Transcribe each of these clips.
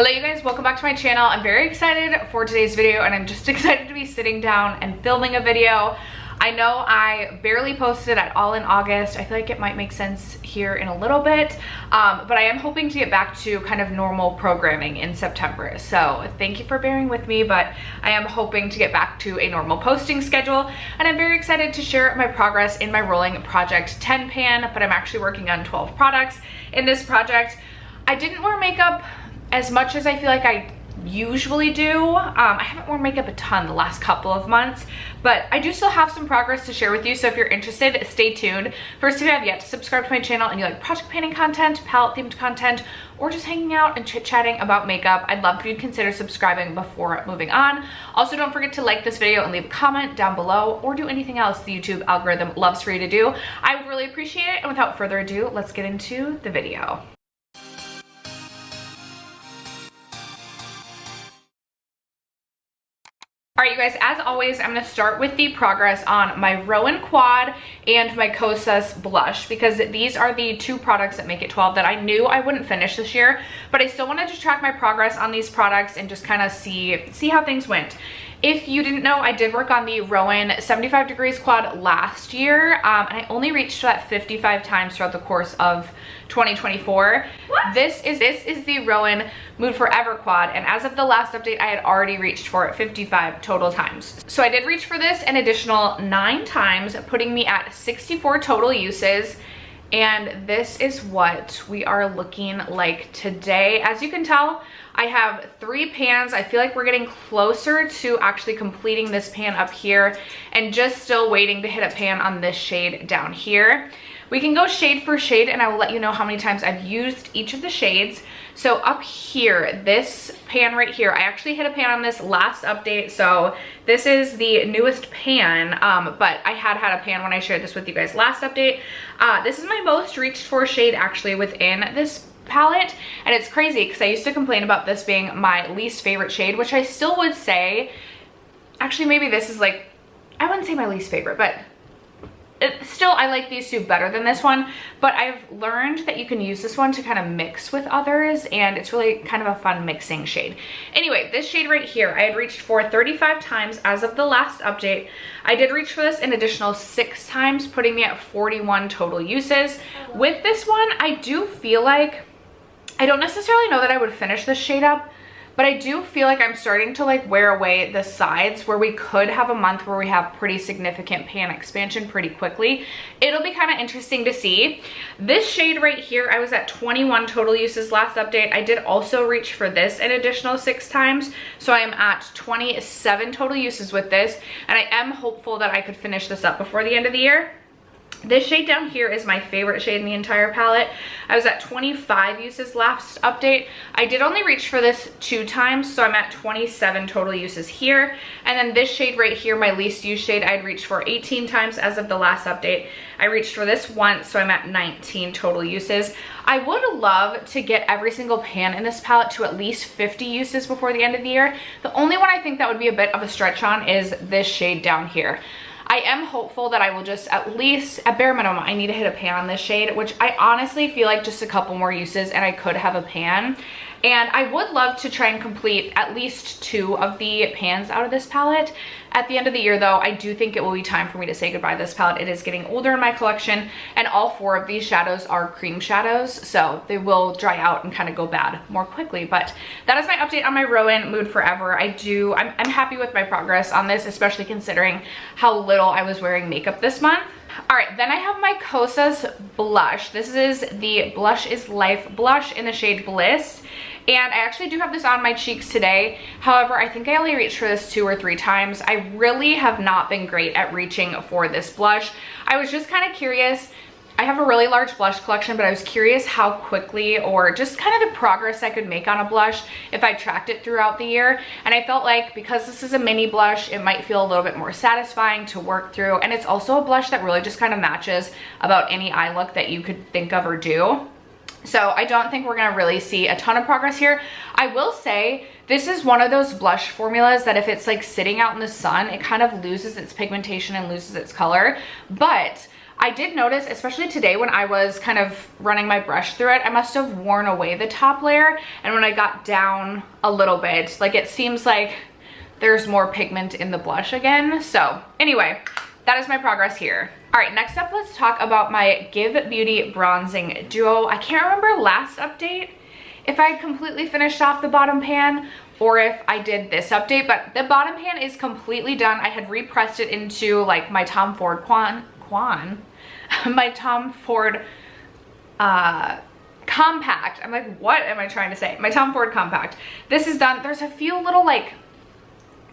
Hello you guys, welcome back to my channel. I'm very excited for today's video and I'm just excited to be sitting down and filming a video. I know I barely posted at all in August. I feel like it might make sense here in a little bit, but I am hoping to get back to kind of normal programming in September. So thank you for bearing with me, but I am hoping to get back to a normal posting schedule. And I'm very excited to share my progress in my rolling project 10 pan, but I'm actually working on 12 products in this project. I didn't wear makeup as much as I feel like I usually do. I haven't worn makeup a ton the last couple of months, but I do still have some progress to share with you. So if you're interested, stay tuned. First, if you have yet to subscribe to my channel and you like project painting content, palette themed content, or just hanging out and chit-chatting about makeup, I'd love for you to consider subscribing before moving on. Also, don't forget to like this video and leave a comment down below, or do anything else the YouTube algorithm loves for you to do. I would really appreciate it. And without further ado, let's get into the video. All right, you guys, as always, I'm gonna start with the progress on my Rowan quad and my Kosas blush, because these are the two products that make it 12 that I knew I wouldn't finish this year, but I still wanted to track my progress on these products and just kind of see how things went. If you didn't know, I did work on the Rowan 75 degrees quad last year, and I only reached that 55 times throughout the course of 2024. What? This is the Rowan Mood Forever quad, and as of the last update, I had already reached for it 55 total times. So I did reach for this an additional 9 times, putting me at 64 total uses. And this is what we are looking like today. As you can tell, I have 3 pans. I feel like we're getting closer to actually completing this pan up here and just still waiting to hit a pan on this shade down here. We can go shade for shade and I will let you know how many times I've used each of the shades. So up here, this pan right here, I actually hit a pan on this last update. So this is the newest pan, but I had a pan when I shared this with you guys last update. This is my most reached for shade actually within this palette, and it's crazy because I used to complain about this being my least favorite shade, which I still would say. Actually, maybe this is like, I wouldn't say my least favorite, but still I like these two better than this one. But I've learned that you can use this one to kind of mix with others, and it's really kind of a fun mixing shade. Anyway, this shade right here, I had reached for 35 times as of the last update. I did reach for this an additional 6 times, putting me at 41 total uses. With this one, I do feel like, I don't necessarily know that I would finish this shade up, but I do feel like I'm starting to like wear away the sides where we could have a month where we have pretty significant pan expansion pretty quickly. It'll be kind of interesting to see. This shade right here, I was at 21 total uses last update. I did also reach for this an additional 6 times. So I am at 27 total uses with this, and I am hopeful that I could finish this up before the end of the year. This shade down here is my favorite shade in the entire palette. I was at 25 uses last update. I did only reach for this 2 times, so I'm at 27 total uses here. And then this shade right here, my least used shade, I'd reached for 18 times as of the last update. I reached for this once, so I'm at 19 total uses. I would love to get every single pan in this palette to at least 50 uses before the end of the year. The only one I think that would be a bit of a stretch on is this shade down here. I am hopeful that I will just at least, at bare minimum, I need to hit a pan on this shade, which I honestly feel like just a couple more uses and I could have a pan. And I would love to try and complete at least 2 of the pans out of this palette. At the end of the year though, I do think it will be time for me to say goodbye to this palette. It is getting older in my collection, and all 4 of these shadows are cream shadows, so they will dry out and kind of go bad more quickly. But that is my update on my Rowan Mood Forever. I'm happy with my progress on this, especially considering how little I was wearing makeup this month. All right, then I have my Kosas blush. This is the Blush is Life blush in the shade Bliss. And I actually do have this on my cheeks today. However, I think I only reached for this 2 or 3 times. I really have not been great at reaching for this blush. I was just kind of curious. I have a really large blush collection, but I was curious how quickly, or just kind of the progress I could make on a blush if I tracked it throughout the year. And I felt like because this is a mini blush, it might feel a little bit more satisfying to work through. And it's also a blush that really just kind of matches about any eye look that you could think of or do. So I don't think we're gonna really see a ton of progress here. I will say this is one of those blush formulas that if it's like sitting out in the sun, it kind of loses its pigmentation and loses its color. But I did notice, especially today when I was kind of running my brush through it, I must have worn away the top layer. And when I got down a little bit, like it seems like there's more pigment in the blush again. So anyway, that is my progress here. All right, next up, let's talk about my Give Beauty Bronzing Duo. I can't remember last update if I completely finished off the bottom pan or if I did this update, but the bottom pan is completely done. I had repressed it into like my Tom Ford my Tom Ford compact. I'm like, what am I trying to say? My Tom Ford compact. This is done. There's a few little like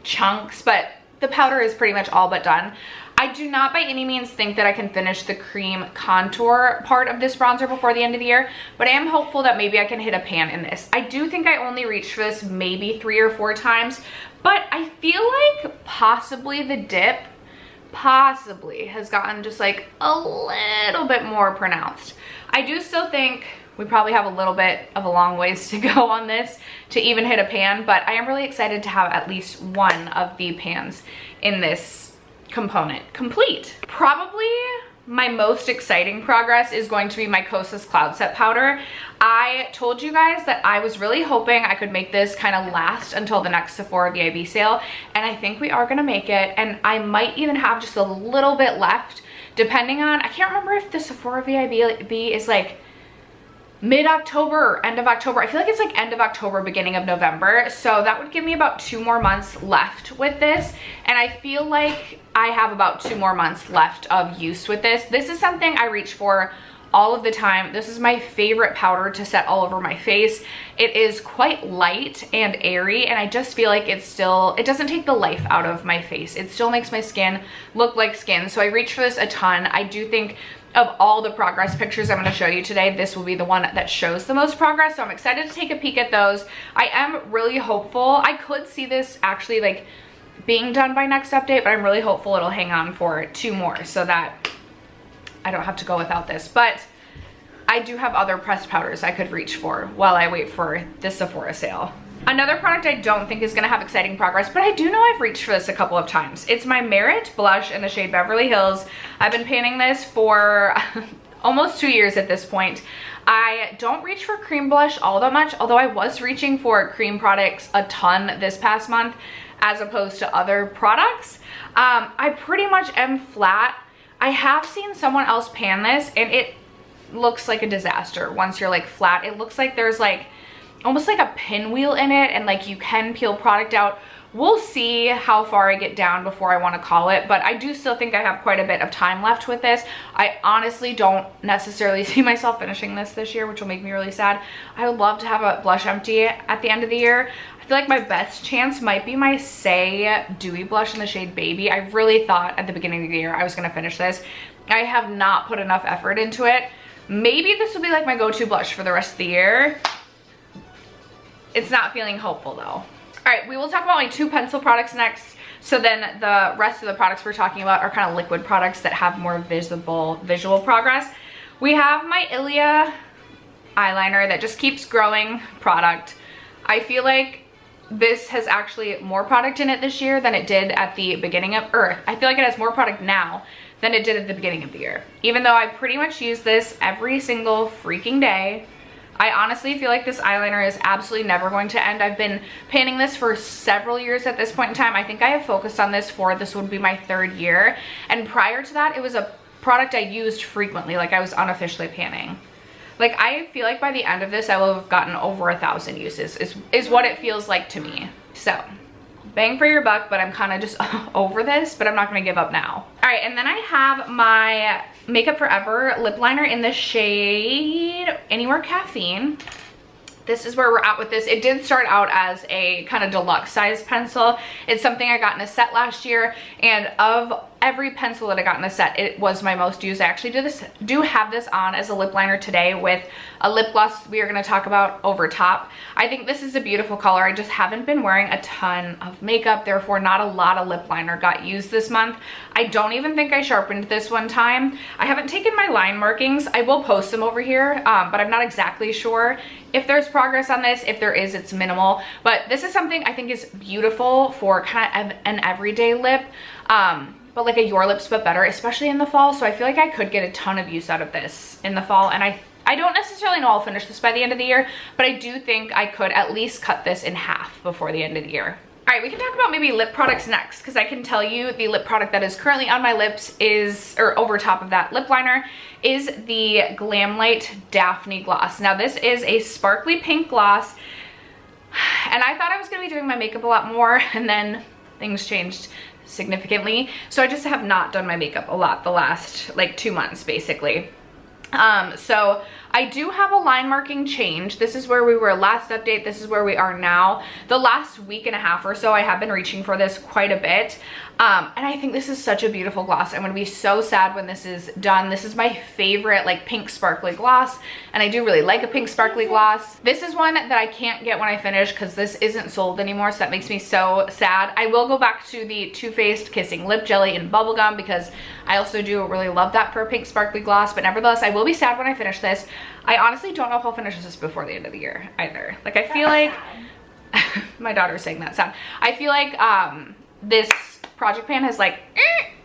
chunks, but the powder is pretty much all but done. I do not by any means think that I can finish the cream contour part of this bronzer before the end of the year, but I am hopeful that maybe I can hit a pan in this. I do think I only reached for this maybe 3 or 4 times, but I feel like possibly the dip possibly has gotten just like a little bit more pronounced. I do still think we probably have a little bit of a long ways to go on this to even hit a pan, but I am really excited to have at least one of the pans in this component complete. Probably my most exciting progress is going to be my Kosas Cloud Set Powder. I told you guys that I was really hoping I could make this kind of last until the next Sephora VIB sale, and I think we are gonna make it, and I might even have just a little bit left depending on, I can't remember if the Sephora VIB is like mid-October, end of October. I feel like it's like end of October, beginning of November. So that would give me about 2 more months left with this. And I feel like I have about 2 more months left of use with this. This is something I reach for all of the time. This is my favorite powder to set all over my face. It is quite light and airy, and I just feel like it doesn't take the life out of my face. It still makes my skin look like skin. So I reach for this a ton. I do think of all the progress pictures I'm going to show you today, this will be the one that shows the most progress. So I'm excited to take a peek at those. I am really hopeful. I could see this actually like being done by next update, but I'm really hopeful it'll hang on for 2 more so that I don't have to go without this. But I do have other pressed powders I could reach for while I wait for the Sephora sale. Another product I don't think is going to have exciting progress, but I do know I've reached for this a couple of times. It's my Merit blush in the shade Beverly Hills. I've been painting this for almost 2 years at this point. I don't reach for cream blush all that much, although I was reaching for cream products a ton this past month as opposed to other products. I pretty much am flat. I have seen someone else pan this and it looks like a disaster once you're like flat. It looks like there's like almost like a pinwheel in it, and like you can peel product out. We'll see how far I get down before I want to call it, but I do still think I have quite a bit of time left with this. I honestly don't necessarily see myself finishing this year, which will make me really sad. I would love to have a blush empty at the end of the year. I feel like my best chance might be my Say Dewy blush in the shade Baby. I really thought at the beginning of the year I was going to finish this. I have not put enough effort into it. Maybe this will be like my go-to blush for the rest of the year. It's not feeling hopeful though. All right, we will talk about my 2 pencil products next. So then the rest of the products we're talking about are kind of liquid products that have more visual progress. We have my Ilia eyeliner that just keeps growing product. I feel like this has actually more product in it this year than it did at the beginning of, I feel like it has more product now than it did at the beginning of the year. Even though I pretty much use this every single freaking day. I honestly feel like this eyeliner is absolutely never going to end. I've been painting this for several years at this point in time. I think I have focused on this would be my 3rd year. And prior to that, it was a product I used frequently, like I was unofficially panning. Like I feel like by the end of this, I will have gotten over 1,000 uses is what it feels like to me. So bang for your buck, but I'm kind of just over this, but I'm not gonna give up now. All right, and then I have my Makeup Forever lip liner in the shade Anywhere Caffeine. This is where we're at with this. It did start out as a kind of deluxe size pencil. It's something I got in a set last year, and of every pencil that I got in the set, it was my most used. I actually do have this on as a lip liner today with a lip gloss we are going to talk about over top. I think this is a beautiful color. I just haven't been wearing a ton of makeup, therefore not a lot of lip liner got used this month. I don't even think I sharpened this one time. I haven't taken my line markings. I will post them over here, but I'm not exactly sure if there's progress on this. If there is, it's minimal. But this is something I think is beautiful for kind of an everyday lip. but like a Your Lips But Better, especially in the fall. So I feel like I could get a ton of use out of this in the fall, and I don't necessarily know I'll finish this by the end of the year, but I do think I could at least cut this in half before the end of the year. All right, we can talk about maybe lip products next, because I can tell you the lip product that is currently on my lips is, or over top of that lip liner, is the Glamlite Daphne gloss. Now this is a sparkly pink gloss, and I thought I was gonna be doing my makeup a lot more, and then things changed significantly. So I just have not done my makeup a lot the last like 2 months basically. So I do have a line marking change. This is where we were last update. This is where we are now. The last week and a half or so, I have been reaching for this quite a bit. And I think this is such a beautiful gloss. I'm going to be so sad when this is done. This is my favorite like pink sparkly gloss, and I do really like a pink sparkly gloss. This is one that I can't get when I finish because this isn't sold anymore, so that makes me so sad. I will go back to the Too Faced Kissing Lip Jelly in Bubblegum because I also do really love that for a pink sparkly gloss, but nevertheless, I will be sad when I finish this. I honestly don't know if I'll finish this before the end of the year either. Like I feel like, my daughter's saying that sound. I feel like this project pan has like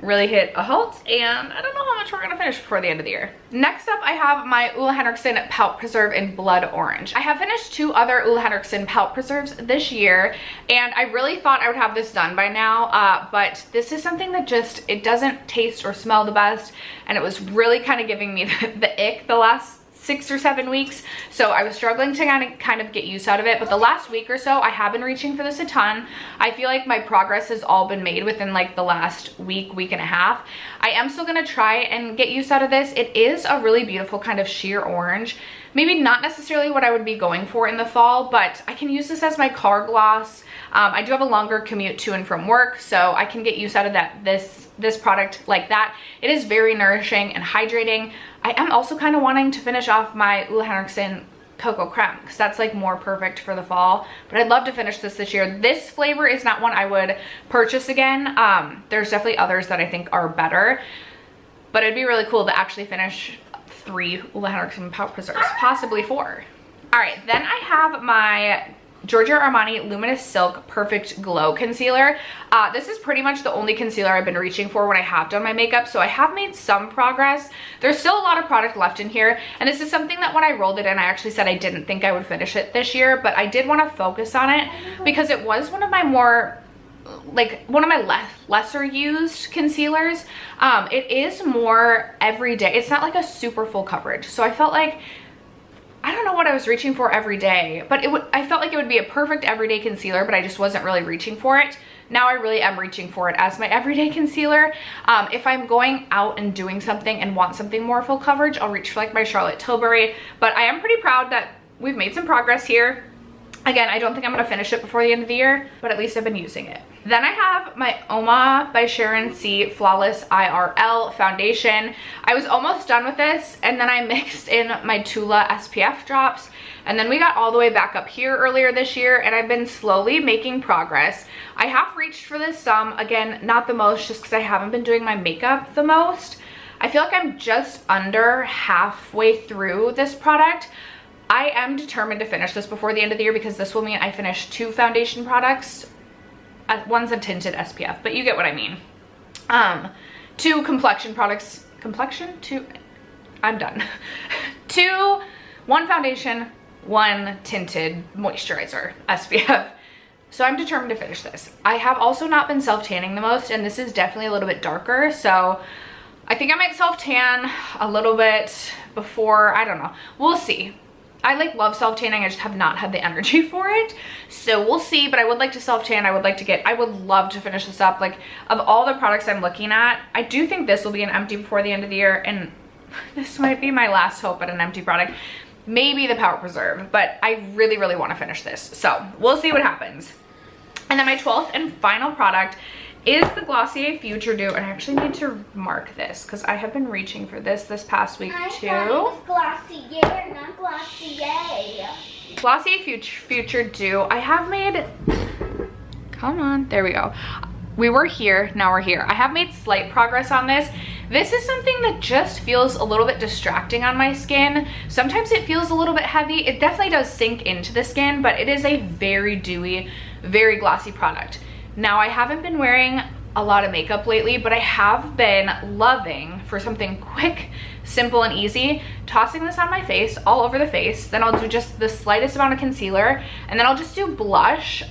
really hit a halt, and I don't know how much we're gonna finish before the end of the year. Next up, I have my Ole Henriksen Pout Preserve in Blood Orange. I have finished 2 other Ole Henriksen Pout Preserves this year, and I really thought I would have this done by now, but this is something that just, it doesn't taste or smell the best, and it was really kind of giving me the ick the last 6 or 7 weeks, so I was struggling to kind of get use out of it. But the last week or so, I have been reaching for this a ton. I feel like my progress has all been made within like the last week and a half. I am still gonna try and get use out of this. It is a really beautiful kind of sheer orange. Maybe not necessarily what I would be going for in the fall, but I can use this as my car gloss. I do have a longer commute to and from work, so I can get use out of this product like that. It is very nourishing and hydrating. I am also kind of wanting to finish off my Ole Henriksen Cocoa Creme because that's like more perfect for the fall, but I'd love to finish this year. This flavor is not one I would purchase again. There's definitely others that I think are better, but it'd be really cool to actually finish 3 Ole Henriksen Pout Preserves, possibly 4. All right, then I have my Giorgio Armani Luminous Silk Perfect Glow Concealer. This is pretty much the only concealer I've been reaching for when I have done my makeup, so I have made some progress. There's still a lot of product left in here, and this is something that when I rolled it in, I actually said I didn't think I would finish it this year, but I did want to focus on it because it was one of my more, like one of my lesser used concealers. It is more everyday. It's not like a super full coverage, so I felt like, I don't know what I was reaching for every day, but I felt like it would be a perfect everyday concealer, but I just wasn't really reaching for it. Now I really am reaching for it as my everyday concealer. If I'm going out and doing something and want something more full coverage, I'll reach for like my Charlotte Tilbury, but I am pretty proud that we've made some progress here. Again, I don't think I'm gonna finish it before the end of the year, but at least I've been using it. Then I have my Oma by Sharon C Flawless IRL foundation. I was almost done with this, and then I mixed in my Tula SPF drops, and then we got all the way back up here earlier this year, and I've been slowly making progress. I have reached for this some, again, not the most, just because I haven't been doing my makeup the most. I feel like I'm just under halfway through this product. I am determined to finish this before the end of the year because this will mean I finish 2 foundation products. One's a tinted SPF, but you get what I mean. 2 complexion products. I'm done. 1 foundation, 1 tinted moisturizer SPF. So I'm determined to finish this. I have also not been self-tanning the most, and this is definitely a little bit darker, so I think I might self-tan a little bit before, I don't know. We'll see. I like love self-tanning, I just have not had the energy for it, so we'll see. But I would like to self-tan. I would love to finish this up. Like, of all the products I'm looking at, I do think this will be an empty before the end of the year, and this might be my last hope at an empty product. Maybe the Power Preserve, but I really, really want to finish this, so we'll see what happens. And then my 12th and final product is the Glossier Future Dew, and I actually need to mark this because I have been reaching for this past week too. I thought it was Glossier, not Glossier. Glossier Future Dew. I have made, come on, there we go. We were here, now we're here. I have made slight progress on this. This is something that just feels a little bit distracting on my skin. Sometimes it feels a little bit heavy. It definitely does sink into the skin, but it is a very dewy, very glossy product. Now, I haven't been wearing a lot of makeup lately, but I have been loving, for something quick, simple, and easy, tossing this on my face, all over the face. Then I'll do just the slightest amount of concealer, and then I'll just do blush,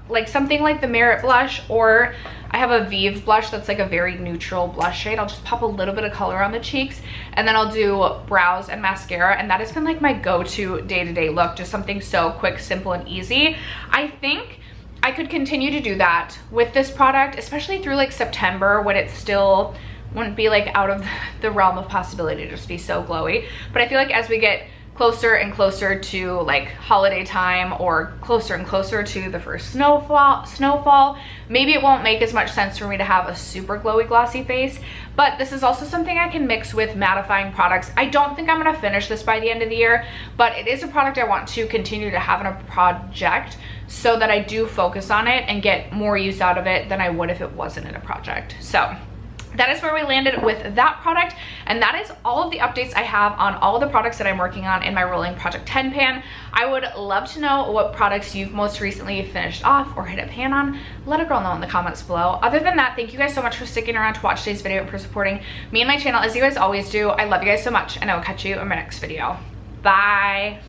like something like the Merit blush, or I have a Vive blush that's like a very neutral blush shade. I'll just pop a little bit of color on the cheeks, and then I'll do brows and mascara, and that has been like my go-to day-to-day look, just something so quick, simple, and easy. I think I could continue to do that with this product, especially through like September, when it still wouldn't be like out of the realm of possibility to just be so glowy. But I feel like as we get closer and closer to like holiday time, or closer and closer to the first snowfall, maybe it won't make as much sense for me to have a super glowy glossy face. But this is also something I can mix with mattifying products. I don't think I'm gonna finish this by the end of the year, but it is a product I want to continue to have in a project, so that I do focus on it and get more use out of it than I would if it wasn't in a project. So that is where we landed with that product, and that is all of the updates I have on all of the products that I'm working on in my rolling Project 10 pan. I would love to know what products you've most recently finished off or hit a pan on. Let a girl know in the comments below. Other than that, thank you guys so much for sticking around to watch today's video and for supporting me and my channel as you guys always do. I love you guys so much, and I will catch you in my next video. Bye.